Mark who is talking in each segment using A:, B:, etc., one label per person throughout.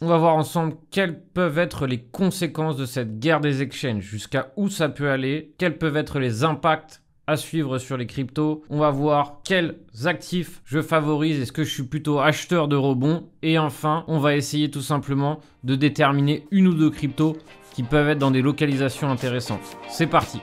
A: On va voir ensemble quelles peuvent être les conséquences de cette guerre des exchanges, jusqu'à où ça peut aller, quels peuvent être les impacts à suivre sur les cryptos. On va voir quels actifs je favorise, est-ce que je suis plutôt acheteur de rebonds, et enfin, on va essayer tout simplement de déterminer une ou deux cryptos qui peuvent être dans des localisations intéressantes. C'est parti!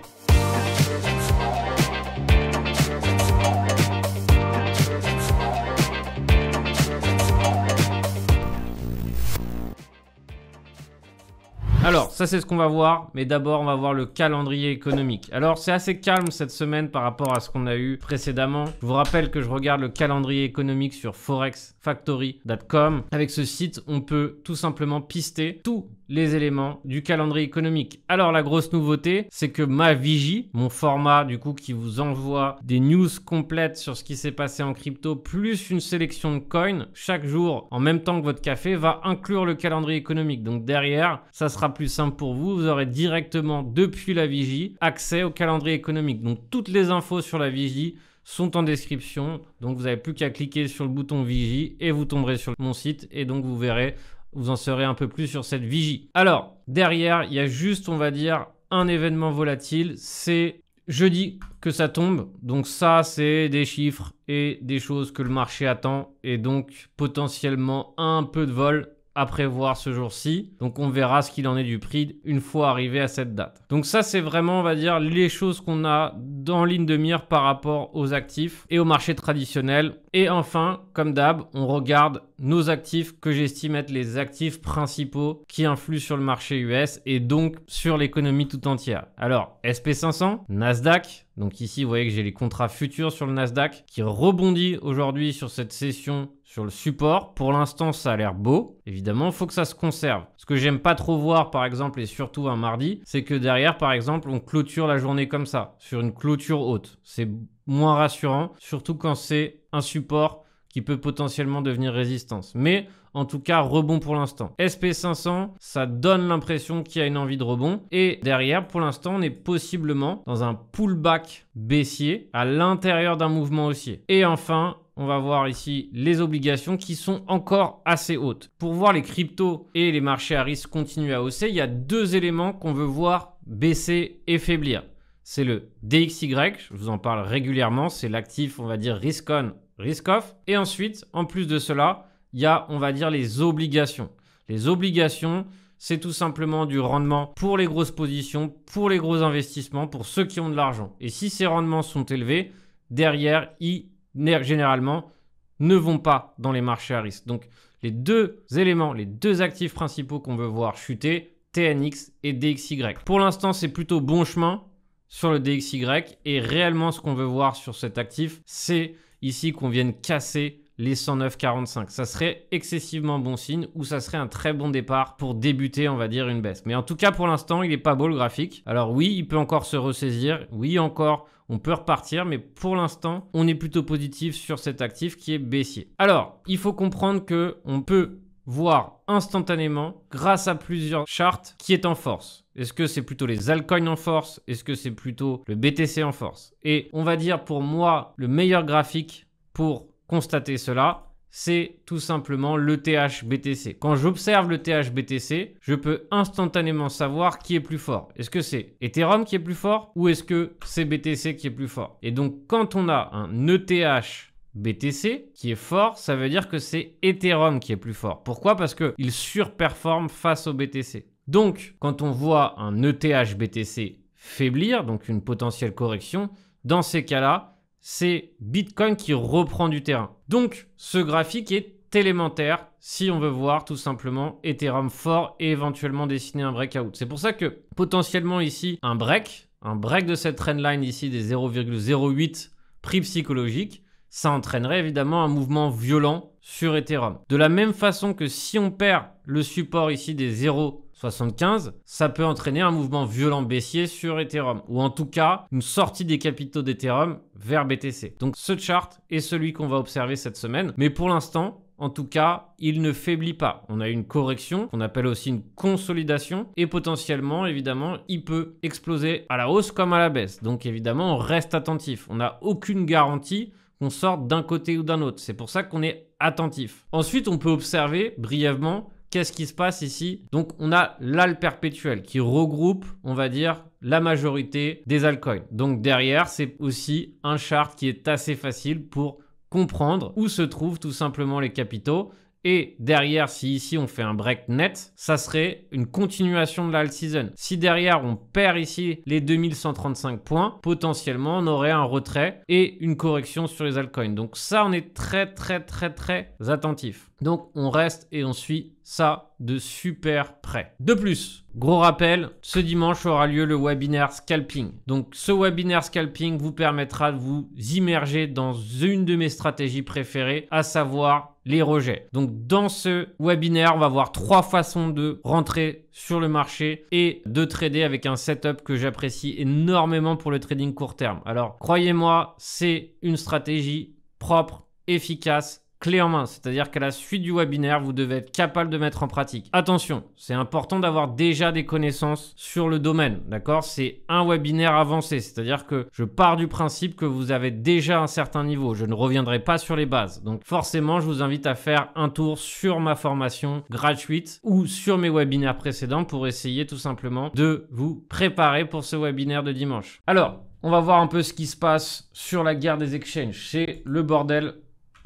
A: Alors, ça c'est ce qu'on va voir, mais d'abord on va voir le calendrier économique. Alors, c'est assez calme cette semaine par rapport à ce qu'on a eu précédemment. Je vous rappelle que je regarde le calendrier économique sur forexfactory.com. Avec ce site, on peut tout simplement pister tous les éléments du calendrier économique. Alors, la grosse nouveauté, c'est que ma vigie, mon format du coup qui vous envoie des news complètes sur ce qui s'est passé en crypto, plus une sélection de coins chaque jour en même temps que votre café, va inclure le calendrier économique. Donc derrière, ça sera plus simple pour vous. Vous aurez directement depuis la vigie accès au calendrier économique. Donc toutes les infos sur la vigie sont en description. Donc vous n'avez plus qu'à cliquer sur le bouton vigie et vous tomberez sur mon site et donc vous verrez, vous en saurez un peu plus sur cette vigie. Alors derrière, il y a juste, on va dire, un événement volatile. C'est jeudi que ça tombe. Donc ça, c'est des chiffres et des choses que le marché attend et donc potentiellement un peu de vol à prévoir ce jour-ci. Donc on verra ce qu'il en est du prix une fois arrivé à cette date. Donc ça, c'est vraiment, on va dire, les choses qu'on a dans ligne de mire par rapport aux actifs et au marché traditionnel. Et enfin, comme d'hab, on regarde nos actifs que j'estime être les actifs principaux qui influent sur le marché US et donc sur l'économie tout entière. Alors, SP500, Nasdaq. Donc ici, vous voyez que j'ai les contrats futurs sur le Nasdaq qui rebondit aujourd'hui sur cette session sur le support. Pour l'instant, ça a l'air beau. Évidemment, il faut que ça se conserve. Ce que j'aime pas trop voir, par exemple, et surtout un mardi, c'est que derrière, par exemple, on clôture la journée comme ça, sur une clôture haute. C'est moins rassurant, surtout quand c'est un support qui peut potentiellement devenir résistance. Mais en tout cas, rebond pour l'instant. SP500, ça donne l'impression qu'il y a une envie de rebond. Et derrière, pour l'instant, on est possiblement dans un pullback baissier à l'intérieur d'un mouvement haussier. Et enfin, on va voir ici les obligations qui sont encore assez hautes. Pour voir les cryptos et les marchés à risque continuer à hausser, il y a deux éléments qu'on veut voir baisser et faiblir. C'est le DXY, je vous en parle régulièrement, c'est l'actif, on va dire, risk on, risk off. Et ensuite, en plus de cela, il y a, on va dire, les obligations. Les obligations, c'est tout simplement du rendement pour les grosses positions, pour les gros investissements, pour ceux qui ont de l'argent. Et si ces rendements sont élevés, derrière, ils, généralement, ne vont pas dans les marchés à risque. Donc, les deux éléments, les deux actifs principaux qu'on veut voir chuter, TNX et DXY. Pour l'instant, c'est plutôt bon chemin sur le DXY et réellement, ce qu'on veut voir sur cet actif, c'est ici qu'on vienne casser les 109,45. Ça serait excessivement bon signe ou ça serait un très bon départ pour débuter, on va dire, une baisse. Mais en tout cas, pour l'instant, il n'est pas beau le graphique. Alors oui, il peut encore se ressaisir. Oui, encore, on peut repartir. Mais pour l'instant, on est plutôt positif sur cet actif qui est baissier. Alors, il faut comprendre qu'on peut voir instantanément, grâce à plusieurs charts, qui est en force. Est-ce que c'est plutôt les altcoins en force? Est-ce que c'est plutôt le BTC en force? Et on va dire pour moi, le meilleur graphique pour constater cela, c'est tout simplement le TH-BTC. Quand j'observe le TH-BTC, je peux instantanément savoir qui est plus fort. Est-ce que c'est Ethereum qui est plus fort ou est-ce que c'est BTC qui est plus fort? Et donc, quand on a un ETH-BTC qui est fort, ça veut dire que c'est Ethereum qui est plus fort. Pourquoi? Parce qu'il surperforme face au BTC. Donc, quand on voit un ETH-BTC faiblir, donc une potentielle correction, dans ces cas-là, c'est Bitcoin qui reprend du terrain. Donc, ce graphique est élémentaire si on veut voir tout simplement Ethereum fort et éventuellement dessiner un breakout. C'est pour ça que potentiellement ici, un break de cette trendline ici des 0,08 prix psychologique, ça entraînerait évidemment un mouvement violent sur Ethereum. De la même façon que si on perd le support ici des 0,75, ça peut entraîner un mouvement violent baissier sur Ethereum ou en tout cas une sortie des capitaux d'Ethereum vers BTC. Donc ce chart est celui qu'on va observer cette semaine, mais pour l'instant, en tout cas, il ne faiblit pas. On a une correction qu'on appelle aussi une consolidation et potentiellement, évidemment, il peut exploser à la hausse comme à la baisse. Donc évidemment, on reste attentif. On n'a aucune garantie qu'on sorte d'un côté ou d'un autre. C'est pour ça qu'on est attentif. Ensuite, on peut observer brièvement qu'est-ce qui se passe ici? Donc, on a l'al perpétuel qui regroupe, on va dire, la majorité des altcoins. Donc, derrière, c'est aussi un chart qui est assez facile pour comprendre où se trouvent tout simplement les capitaux. Et derrière, si ici on fait un break net, ça serait une continuation de la alt season. Si derrière on perd ici les 2135 points, potentiellement on aurait un retrait et une correction sur les altcoins. Donc ça, on est très attentif. Donc on reste et on suit ça de super près. De plus, gros rappel, ce dimanche aura lieu le webinaire scalping. Donc ce webinaire scalping vous permettra de vous immerger dans une de mes stratégies préférées, à savoir les rejets. Donc dans ce webinaire, on va voir 3 façons de rentrer sur le marché et de trader avec un setup que j'apprécie énormément pour le trading court terme. Alors croyez-moi, c'est une stratégie propre, efficace, clé en main, c'est-à-dire qu'à la suite du webinaire, vous devez être capable de mettre en pratique. Attention, c'est important d'avoir déjà des connaissances sur le domaine, d'accord? C'est un webinaire avancé, c'est-à-dire que je pars du principe que vous avez déjà un certain niveau. Je ne reviendrai pas sur les bases. Donc forcément, je vous invite à faire un tour sur ma formation gratuite ou sur mes webinaires précédents pour essayer tout simplement de vous préparer pour ce webinaire de dimanche. Alors, on va voir un peu ce qui se passe sur la guerre des exchanges. C'est le bordel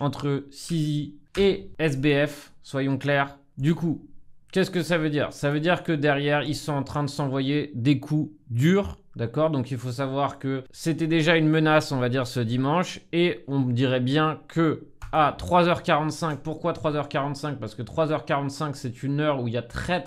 A: entre CZ et SBF, soyons clairs. Du coup, qu'est-ce que ça veut dire? Ça veut dire que derrière, ils sont en train de s'envoyer des coups durs, d'accord? Donc, il faut savoir que c'était déjà une menace, on va dire, ce dimanche. Et on dirait bien que à 3h45, pourquoi 3h45? Parce que 3h45, c'est une heure où il y a très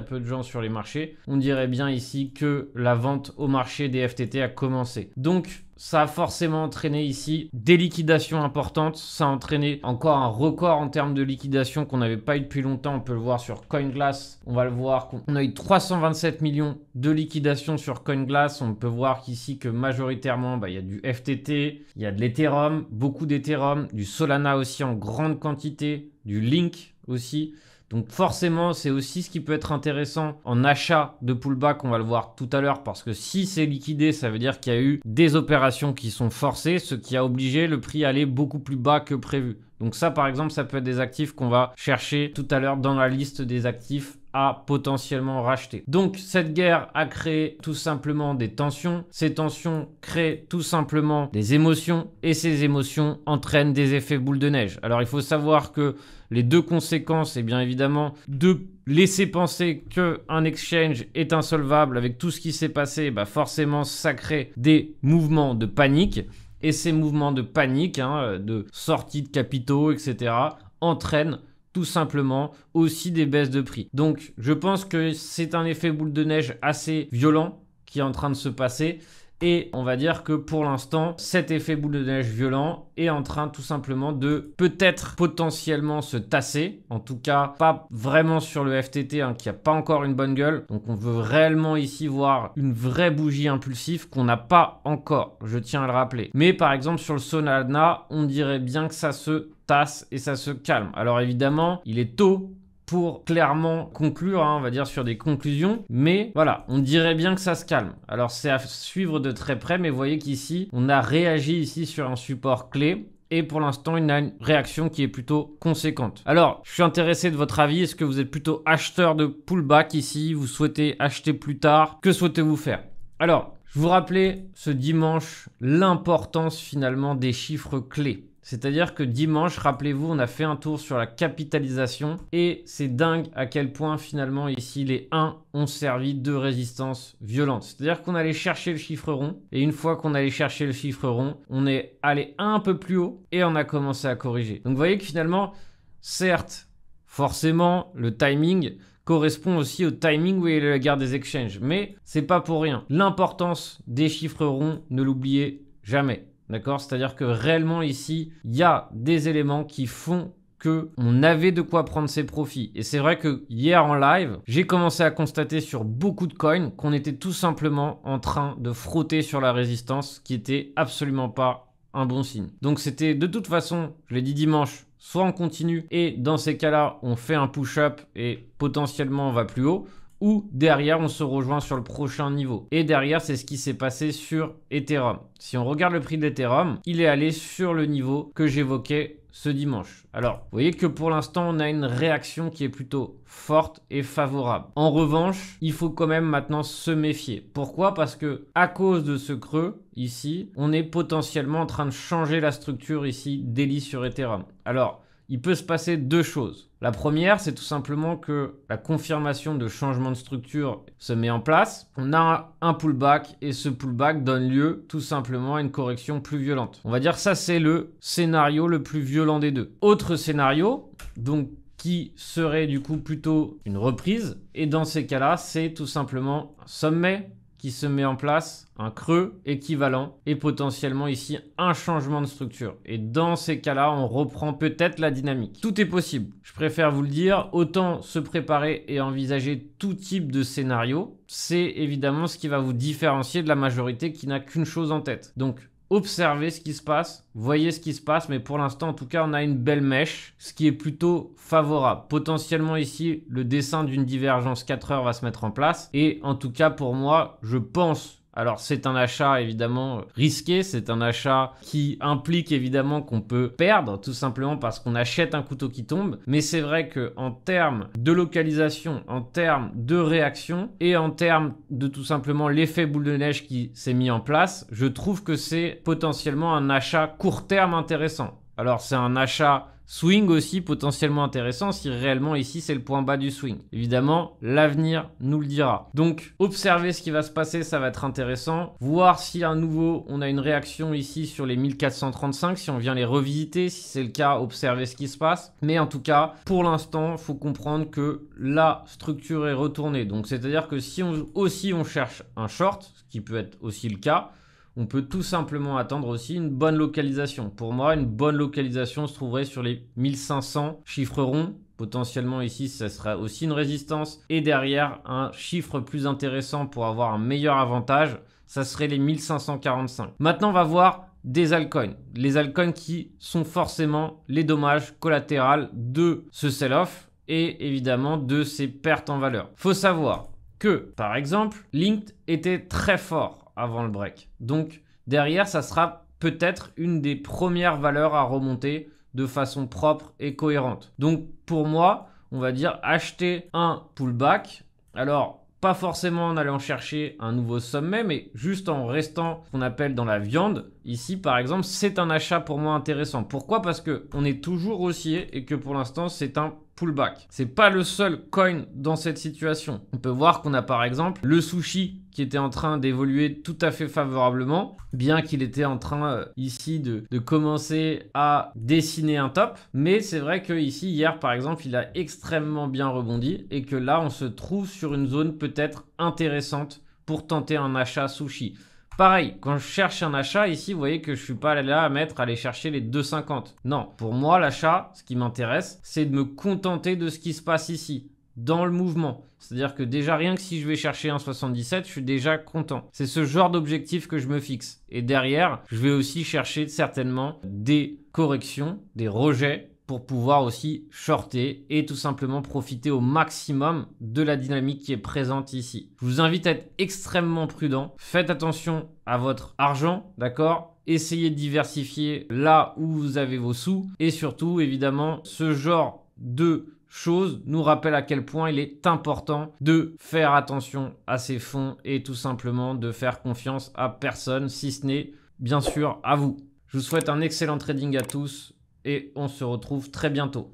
A: peu de gens sur les marchés. On dirait bien ici que la vente au marché des FTT a commencé. Donc, ça a forcément entraîné ici des liquidations importantes. Ça a entraîné encore un record en termes de liquidation qu'on n'avait pas eu depuis longtemps. On peut le voir sur CoinGlass. On va le voir. On a eu 327 millions de liquidations sur CoinGlass. On peut voir qu'ici que majoritairement, il y a du FTT, il y a de l'Ethereum, beaucoup d'Ethereum, du Solana aussi en grande quantité, du Link aussi. Donc forcément, c'est aussi ce qui peut être intéressant en achat de pullback, on va le voir tout à l'heure, parce que si c'est liquidé, ça veut dire qu'il y a eu des opérations qui sont forcées, ce qui a obligé le prix à aller beaucoup plus bas que prévu. Donc ça, par exemple, ça peut être des actifs qu'on va chercher tout à l'heure dans la liste des actifs à potentiellement racheter. Donc cette guerre a créé tout simplement des tensions. Ces tensions créent tout simplement des émotions et ces émotions entraînent des effets boule de neige. Alors il faut savoir que les deux conséquences, c'est bien évidemment de laisser penser qu'un exchange est insolvable avec tout ce qui s'est passé. Forcément, ça crée des mouvements de panique. Et ces mouvements de panique, de sortie de capitaux, etc., entraînent tout simplement aussi des baisses de prix. Donc, je pense que c'est un effet boule de neige assez violent qui est en train de se passer. Et on va dire que pour l'instant, cet effet boule de neige violent est en train tout simplement de peut-être potentiellement se tasser. En tout cas, pas vraiment sur le FTT qui n'a pas encore une bonne gueule. Donc on veut réellement ici voir une vraie bougie impulsive qu'on n'a pas encore, je tiens à le rappeler. Mais par exemple sur le Solana, on dirait bien que ça se tasse et ça se calme. Alors évidemment, il est tôt pour clairement conclure, on va dire sur des conclusions, mais voilà, on dirait bien que ça se calme. Alors c'est à suivre de très près, mais vous voyez qu'ici, on a réagi ici sur un support clé, et pour l'instant, il a une réaction qui est plutôt conséquente. Alors, je suis intéressé de votre avis, est-ce que vous êtes plutôt acheteur de pullback ici, vous souhaitez acheter plus tard, que souhaitez-vous faire? Alors, je vous rappelais ce dimanche l'importance finalement des chiffres clés. C'est-à-dire que dimanche, rappelez-vous, on a fait un tour sur la capitalisation et c'est dingue à quel point finalement ici les 1 ont servi de résistance violente. C'est-à-dire qu'on allait chercher le chiffre rond et une fois qu'on allait chercher le chiffre rond, on est allé un peu plus haut et on a commencé à corriger. Donc vous voyez que finalement, certes, forcément, le timing correspond aussi au timing où il y a la guerre des exchanges. Mais c'est pas pour rien. L'importance des chiffres ronds, ne l'oubliez jamais. D'accord? C'est-à-dire que réellement ici, il y a des éléments qui font qu'on avait de quoi prendre ses profits. Et c'est vrai que hier en live, j'ai commencé à constater sur beaucoup de coins qu'on était tout simplement en train de frotter sur la résistance qui était absolument pas un bon signe. Donc c'était de toute façon, je l'ai dit dimanche, soit on continue et dans ces cas-là, on fait un push-up et potentiellement on va plus haut, ou derrière, on se rejoint sur le prochain niveau. Et derrière, c'est ce qui s'est passé sur Ethereum. Si on regarde le prix d'Ethereum, il est allé sur le niveau que j'évoquais ce dimanche. Alors, vous voyez que pour l'instant, on a une réaction qui est plutôt forte et favorable. En revanche, il faut quand même maintenant se méfier. Pourquoi? Parce que à cause de ce creux, ici, on est potentiellement en train de changer la structure ici daily sur Ethereum. Alors, il peut se passer deux choses. La première, c'est tout simplement que la confirmation de changement de structure se met en place. On a un pullback et ce pullback donne lieu tout simplement à une correction plus violente. On va dire que ça, c'est le scénario le plus violent des deux. Autre scénario, donc qui serait du coup plutôt une reprise. Et dans ces cas-là, c'est tout simplement un sommet qui se met en place, un creux équivalent et potentiellement ici un changement de structure. Et dans ces cas-là, on reprend peut-être la dynamique. Tout est possible. Je préfère vous le dire, autant se préparer et envisager tout type de scénario. C'est évidemment ce qui va vous différencier de la majorité qui n'a qu'une chose en tête. Donc, observez ce qui se passe, voyez ce qui se passe, mais pour l'instant, en tout cas, on a une belle mèche, ce qui est plutôt favorable. Potentiellement ici, le dessin d'une divergence 4 heures va se mettre en place. Et en tout cas, pour moi, je pense... Alors, c'est un achat évidemment risqué, c'est un achat qui implique évidemment qu'on peut perdre, tout simplement parce qu'on achète un couteau qui tombe. Mais c'est vrai qu'en termes de localisation, en termes de réaction et en termes de tout simplement l'effet boule de neige qui s'est mis en place, je trouve que c'est potentiellement un achat court terme intéressant. Alors, c'est un achat swing aussi potentiellement intéressant si réellement ici c'est le point bas du swing. Évidemment, l'avenir nous le dira. Donc, observez ce qui va se passer, ça va être intéressant. Voir si à nouveau on a une réaction ici sur les 1435, si on vient les revisiter. Si c'est le cas, observez ce qui se passe. Mais en tout cas, pour l'instant, il faut comprendre que la structure est retournée. Donc, c'est-à-dire que si on cherche un short, ce qui peut être aussi le cas, on peut tout simplement attendre aussi une bonne localisation. Pour moi, une bonne localisation se trouverait sur les 1500 chiffres ronds. Potentiellement ici, ça sera aussi une résistance. Et derrière, un chiffre plus intéressant pour avoir un meilleur avantage, ça serait les 1545. Maintenant, on va voir des altcoins. Les altcoins qui sont forcément les dommages collatéraux de ce sell-off et évidemment de ces pertes en valeur. Faut savoir que, par exemple, Linked était très fort avant le break. Donc, derrière, ça sera peut-être une des premières valeurs à remonter de façon propre et cohérente. Donc, pour moi, on va dire acheter un pullback. Alors, pas forcément en allant chercher un nouveau sommet, mais juste en restant ce qu'on appelle dans la viande. Ici, par exemple, c'est un achat pour moi intéressant. Pourquoi? Parce qu'on est toujours haussier et que pour l'instant, c'est un pullback. C'est pas le seul coin dans cette situation. On peut voir qu'on a par exemple le sushi qui était en train d'évoluer tout à fait favorablement, bien qu'il était en train ici de commencer à dessiner un top. Mais c'est vrai que ici, hier par exemple, il a extrêmement bien rebondi et que là, on se trouve sur une zone peut-être intéressante pour tenter un achat sushi. Pareil, quand je cherche un achat, ici, vous voyez que je ne suis pas là à aller chercher les 2,50. Non, pour moi, l'achat, ce qui m'intéresse, c'est de me contenter de ce qui se passe ici, dans le mouvement. C'est-à-dire que déjà, rien que si je vais chercher 1,77, je suis déjà content. C'est ce genre d'objectif que je me fixe. Et derrière, je vais aussi chercher certainement des corrections, des rejets, pour pouvoir aussi shorter et tout simplement profiter au maximum de la dynamique qui est présente ici. Je vous invite à être extrêmement prudent. Faites attention à votre argent, d'accord? Essayez de diversifier là où vous avez vos sous. Et surtout, évidemment, ce genre de choses nous rappelle à quel point il est important de faire attention à ses fonds et tout simplement de faire confiance à personne, si ce n'est bien sûr à vous. Je vous souhaite un excellent trading à tous. Et on se retrouve très bientôt.